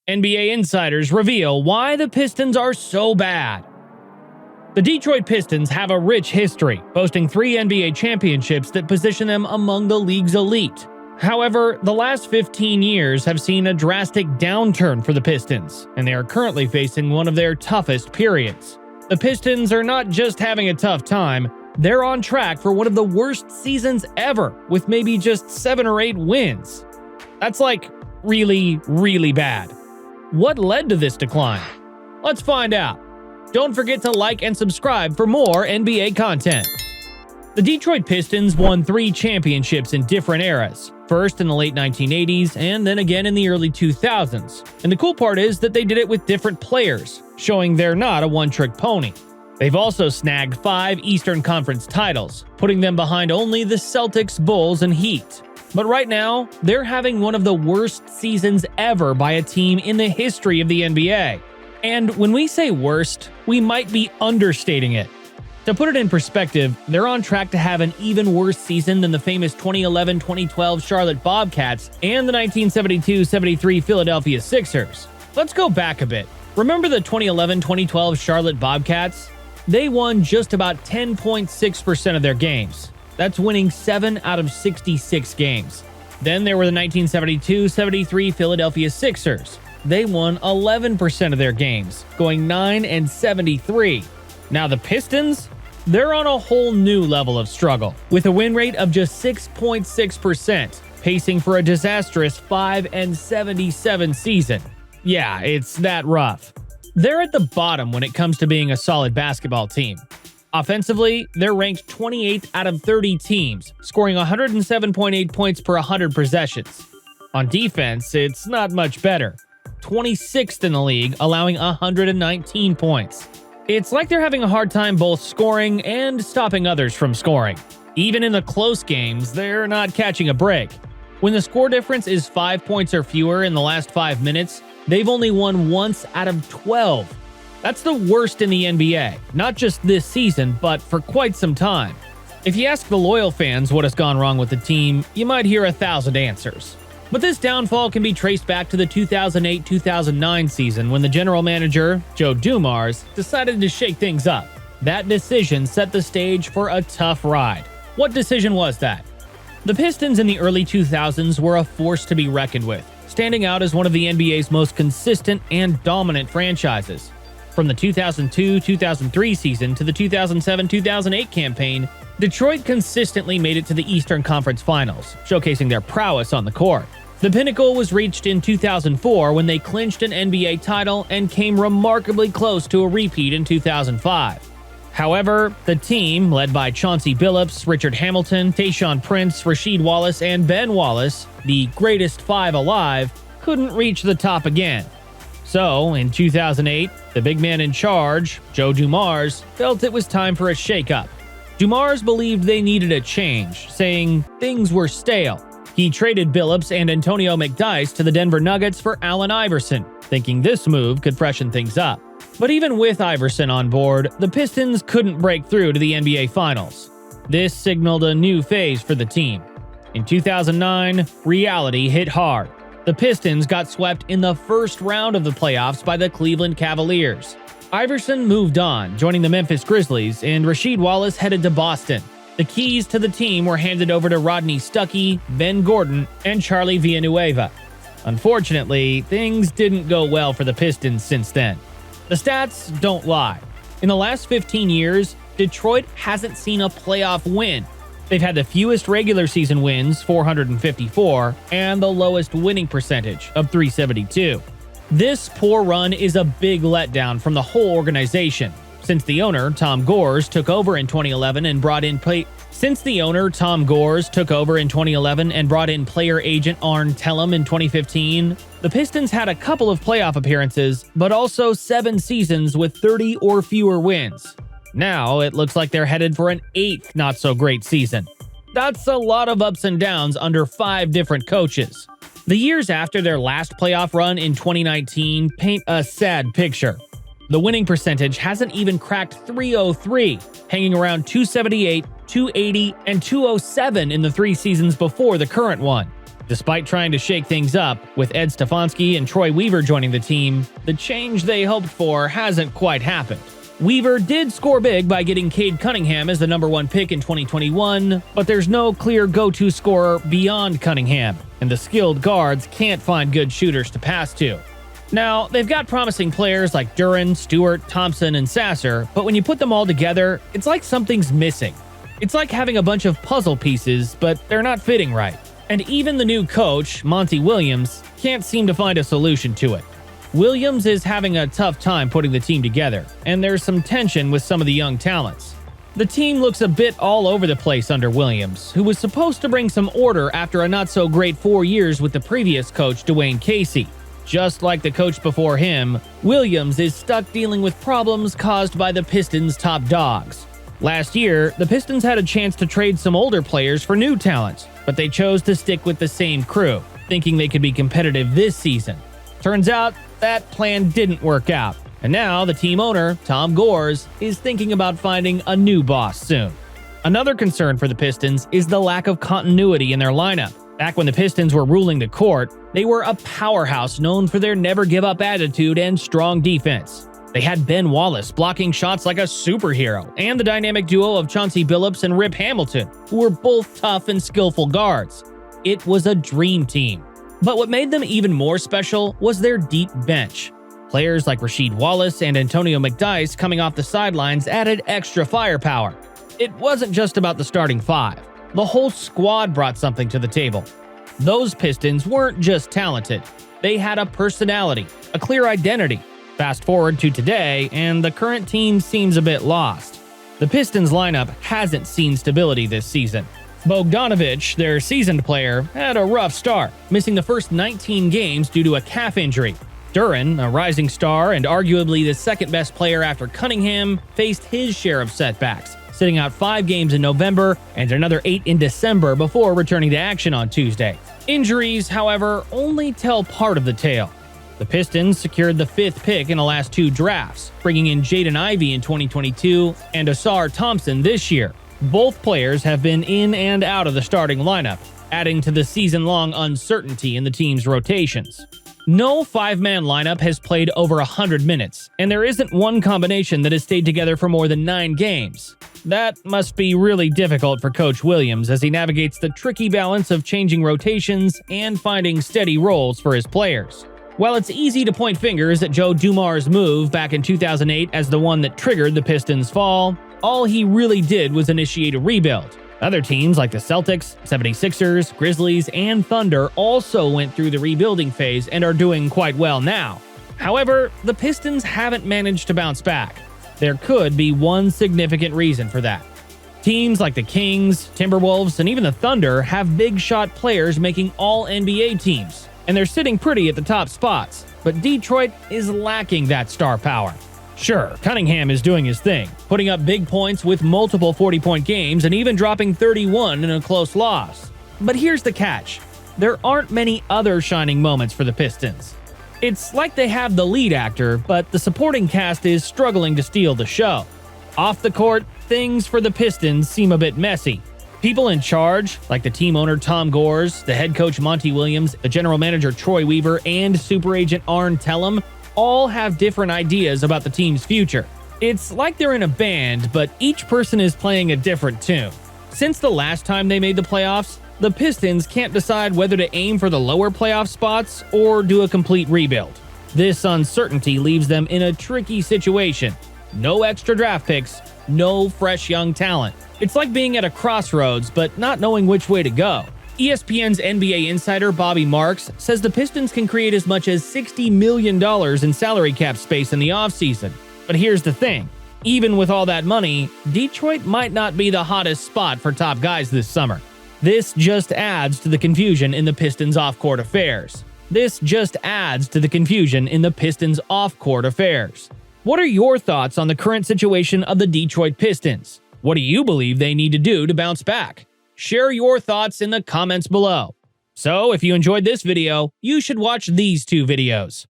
NBA insiders reveal why the Pistons are so bad. The Detroit Pistons have a rich history, boasting 3 NBA championships that position them among the league's elite. However, the last 15 years have seen a drastic downturn for the Pistons, and they are currently facing one of their toughest periods. The Pistons are not just having a tough time, they're on track for one of the worst seasons ever, with maybe just 7 or 8 wins. That's like really, really bad. What led to this decline? Let's find out. Don't forget to like and subscribe for more NBA content. The Detroit Pistons won 3 championships in different eras, first in the late 1980s and then again in the early 2000s. And the cool part is that they did it with different players, showing they're not a one-trick pony. They've also snagged 5 Eastern Conference titles, putting them behind only the Celtics, Bulls, and Heat. But right now, they're having one of the worst seasons ever by a team in the history of the NBA. And when we say worst, we might be understating it. To put it in perspective, they're on track to have an even worse season than the famous 2011-2012 Charlotte Bobcats and the 1972-73 Philadelphia Sixers. Let's go back a bit. Remember the 2011-2012 Charlotte Bobcats? They won just about 10.6% of their games. That's winning 7 out of 66 games. Then there were the 1972-73 Philadelphia Sixers. They won 11% of their games, going 9 and 73. Now the Pistons? They're on a whole new level of struggle, with a win rate of just 6.6%, pacing for a disastrous 5 and 77 season. Yeah, it's that rough. They're at the bottom when it comes to being a solid basketball team. Offensively, they're ranked 28th out of 30 teams, scoring 107.8 points per 100 possessions. On defense, it's not much better. 26th in the league, allowing 119 points. It's like they're having a hard time both scoring and stopping others from scoring. Even in the close games, they're not catching a break. When the score difference is 5 points or fewer in the last 5 minutes, they've only won once out of 12. That's the worst in the NBA, not just this season, but for quite some time. If you ask the loyal fans what has gone wrong with the team, you might hear 1,000 answers. But this downfall can be traced back to the 2008-2009 season when the general manager, Joe Dumars, decided to shake things up. That decision set the stage for a tough ride. What decision was that? The Pistons in the early 2000s were a force to be reckoned with, standing out as one of the NBA's most consistent and dominant franchises. From the 2002-2003 season to the 2007-2008 campaign, Detroit consistently made it to the Eastern Conference Finals, showcasing their prowess on the court. The pinnacle was reached in 2004 when they clinched an NBA title and came remarkably close to a repeat in 2005. However, the team, led by Chauncey Billups, Richard Hamilton, Tayshaun Prince, Rasheed Wallace, and Ben Wallace, the greatest 5 alive, couldn't reach the top again. So, in 2008, the big man in charge, Joe Dumars, felt it was time for a shakeup. Dumars believed they needed a change, saying things were stale. He traded Billups and Antonio McDyess to the Denver Nuggets for Allen Iverson, thinking this move could freshen things up. But even with Iverson on board, the Pistons couldn't break through to the NBA Finals. This signaled a new phase for the team. In 2009, reality hit hard. The Pistons got swept in the first round of the playoffs by the Cleveland Cavaliers. Iverson moved on, joining the Memphis Grizzlies, and Rasheed Wallace headed to Boston. The keys to the team were handed over to Rodney Stuckey, Ben Gordon, and Charlie Villanueva. Unfortunately, things didn't go well for the Pistons since then. The stats don't lie. In the last 15 years, Detroit hasn't seen a playoff win. They've had the fewest regular season wins, 454, and the lowest winning percentage of 372. This poor run is a big letdown from the whole organization. Since the owner, Tom Gores, took over in 2011 and brought in player agent Arn Tellem in 2015, the Pistons had a couple of playoff appearances, but also 7 seasons with 30 or fewer wins. Now, it looks like they're headed for an 8th not-so-great season. That's a lot of ups and downs under 5 different coaches. The years after their last playoff run in 2019 paint a sad picture. The winning percentage hasn't even cracked 303, hanging around 278, 280, and 207 in the 3 seasons before the current one. Despite trying to shake things up, with Ed Stefanski and Troy Weaver joining the team, the change they hoped for hasn't quite happened. Weaver did score big by getting Cade Cunningham as the #1 pick in 2021, but there's no clear go-to scorer beyond Cunningham, and the skilled guards can't find good shooters to pass to. Now, they've got promising players like Duren, Stewart, Thompson, and Sasser, but when you put them all together, it's like something's missing. It's like having a bunch of puzzle pieces, but they're not fitting right. And even the new coach, Monty Williams, can't seem to find a solution to it. Williams is having a tough time putting the team together, and there's some tension with some of the young talents. The team looks a bit all over the place under Williams, who was supposed to bring some order after a not-so-great 4 years with the previous coach, Dwayne Casey. Just like the coach before him, Williams is stuck dealing with problems caused by the Pistons' top dogs. Last year, the Pistons had a chance to trade some older players for new talent, but they chose to stick with the same crew, thinking they could be competitive this season. Turns out, that plan didn't work out, and now the team owner, Tom Gores, is thinking about finding a new boss soon. Another concern for the Pistons is the lack of continuity in their lineup. Back when the Pistons were ruling the court, they were a powerhouse known for their never-give-up attitude and strong defense. They had Ben Wallace blocking shots like a superhero, and the dynamic duo of Chauncey Billups and Rip Hamilton, who were both tough and skillful guards. It was a dream team. But what made them even more special was their deep bench. Players like Rasheed Wallace and Antonio McDyess coming off the sidelines added extra firepower. It wasn't just about the starting five. The whole squad brought something to the table. Those Pistons weren't just talented. They had a personality, a clear identity. Fast forward to today, and the current team seems a bit lost. The Pistons lineup hasn't seen stability this season. Bogdanovich, their seasoned player, had a rough start, missing the first 19 games due to a calf injury. Duren, a rising star and arguably the second-best player after Cunningham, faced his share of setbacks, sitting out 5 games in November and another 8 in December before returning to action on Tuesday. Injuries, however, only tell part of the tale. The Pistons secured the 5th pick in the last 2 drafts, bringing in Jaden Ivey in 2022 and Asar Thompson this year. Both players have been in and out of the starting lineup, adding to the season-long uncertainty in the team's rotations. No 5-man lineup has played over 100 minutes, and there isn't one combination that has stayed together for more than 9 games. That must be really difficult for Coach Williams as he navigates the tricky balance of changing rotations and finding steady roles for his players. While it's easy to point fingers at Joe Dumars' move back in 2008 as the one that triggered the Pistons' fall, all he really did was initiate a rebuild. Other teams like the Celtics, 76ers, Grizzlies, and Thunder also went through the rebuilding phase and are doing quite well now. However, the Pistons haven't managed to bounce back. There could be one significant reason for that. Teams like the Kings, Timberwolves, and even the Thunder have big shot players making all NBA teams, and they're sitting pretty at the top spots, but Detroit is lacking that star power. Sure, Cunningham is doing his thing, putting up big points with multiple 40-point games and even dropping 31 in a close loss. But here's the catch. There aren't many other shining moments for the Pistons. It's like they have the lead actor, but the supporting cast is struggling to steal the show. Off the court, things for the Pistons seem a bit messy. People in charge, like the team owner Tom Gores, the head coach Monty Williams, the general manager Troy Weaver, and super agent Arn Tellem, all have different ideas about the team's future. It's like they're in a band, but each person is playing a different tune. Since the last time they made the playoffs, the Pistons can't decide whether to aim for the lower playoff spots or do a complete rebuild. This uncertainty leaves them in a tricky situation. No extra draft picks, no fresh young talent. It's like being at a crossroads but not knowing which way to go. ESPN's NBA insider Bobby Marks says the Pistons can create as much as $60 million in salary cap space in the offseason. But here's the thing. Even with all that money, Detroit might not be the hottest spot for top guys this summer. This just adds to the confusion in the Pistons' off-court affairs. What are your thoughts on the current situation of the Detroit Pistons? What do you believe they need to do to bounce back? Share your thoughts in the comments below. So, if you enjoyed this video, you should watch these 2 videos.